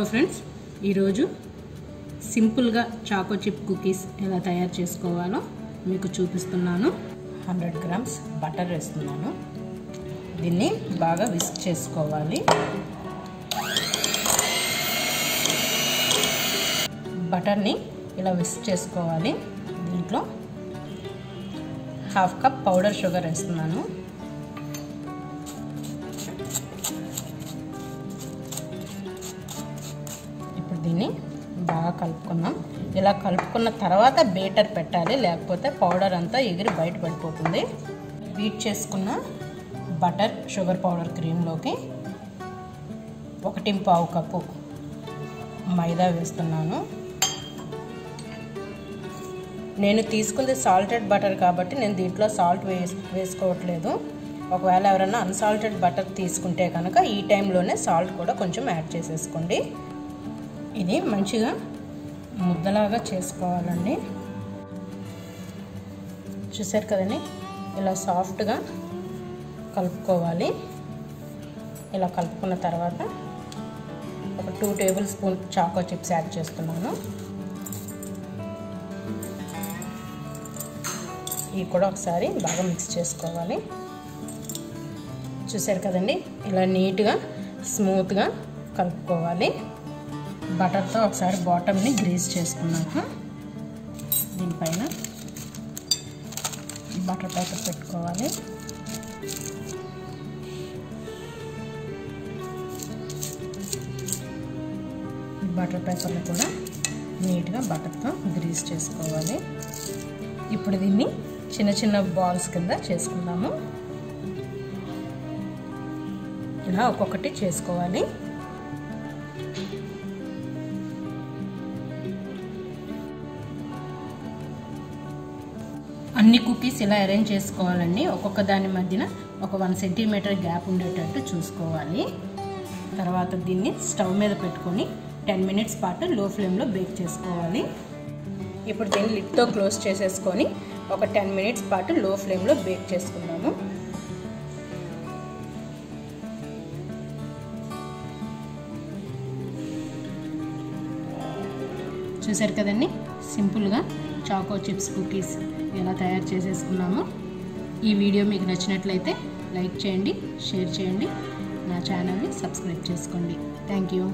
Hello friends, ఈరోజు సింపుల్గా choco chip cookies ఎలా తయారు చేసుకోవాలో మీకు చూపిస్తున్నాను. 100 గ్రామ్స్ బటర్ వేస్తున్నాను. దీన్ని బాగా విస్క్ చేసుకోవాలి. బటర్ని ఇలా విస్క్ చేసుకోవాలి. దీంట్లో 1/2 కప్ పౌడర్ షుగర్ వేస్తున్నాను. దీన్ని బాగా కలుపుకుందాం. ఇలా కలుపుకున్న తర్వాత బీటర్ పెట్టాలి, లేకపోతే పౌడర్ అంతా ఎగిరి బయట పడిపోతుంది. బీట్ చేసుకున్న బటర్ షుగర్ పౌడర్ క్రీమ్లోకి 1.25 కప్పు మైదా వేస్తున్నాను. నేను తీసుకుంది సాల్టెడ్ బటర్ కాబట్టి నేను దీంట్లో సాల్ట్ వేసుకోవట్లేదు. ఒకవేళ ఎవరైనా అన్సాల్టెడ్ బటర్ తీసుకుంటే కనుక ఈ టైంలోనే సాల్ట్ కూడా కొంచెం యాడ్ చేసేసుకోండి. ఇది మంచిగా ముద్దలాగా చేసుకోవాలండి. చూసారు కదండి, ఇలా సాఫ్ట్గా కలుపుకోవాలి. ఇలా కలుపుకున్న తర్వాత ఒక 2 tablespoon choco chips add చేస్తున్నాను. ఇవి కూడా ఒకసారి బాగా మిక్స్ చేసుకోవాలి. చూసారు కదండి, ఇలా నీట్గా స్మూత్గా కలుపుకోవాలి. బటర్తో ఒకసారి బాటమ్ని గ్రీస్ చేసుకున్నాక దీనిపైన బటర్ పేపర్ పెట్టుకోవాలి. బటర్ పేపర్ని కూడా నీట్గా బటర్తో గ్రీస్ చేసుకోవాలి. ఇప్పుడు దీన్ని చిన్న చిన్న బాల్స్ కింద చేసుకుందాము. ఇలా ఒక్కొక్కటి చేసుకోవాలి. అన్ని కుకీస్ ఇలా అరేంజ్ చేసుకోవాలండి. ఒక్కొక్క దాని మధ్యన ఒక 1 సెంటీమీటర్ గ్యాప్ ఉండేటట్టు చూసుకోవాలి. తర్వాత దీన్ని స్టవ్ మీద పెట్టుకొని 10 మినిట్స్ పాటు లో ఫ్లేమ్లో బేక్ చేసుకోవాలి. ఇప్పుడు దీన్ని లిడ్తో క్లోజ్ చేసేసుకొని ఒక 10 మినిట్స్ పాటు లో ఫ్లేమ్లో బేక్ చేసుకుందాము. చూసారు కదండి, సింపుల్గా చాకో చిప్స్ కుకీస్ ఎలా తయారు చేసేసుకున్నాము. ఈ వీడియో మీకు నచ్చినట్లయితే లైక్ చేయండి, షేర్ చేయండి, నా ఛానల్ని సబ్స్క్రైబ్ చేసుకోండి. Thank you.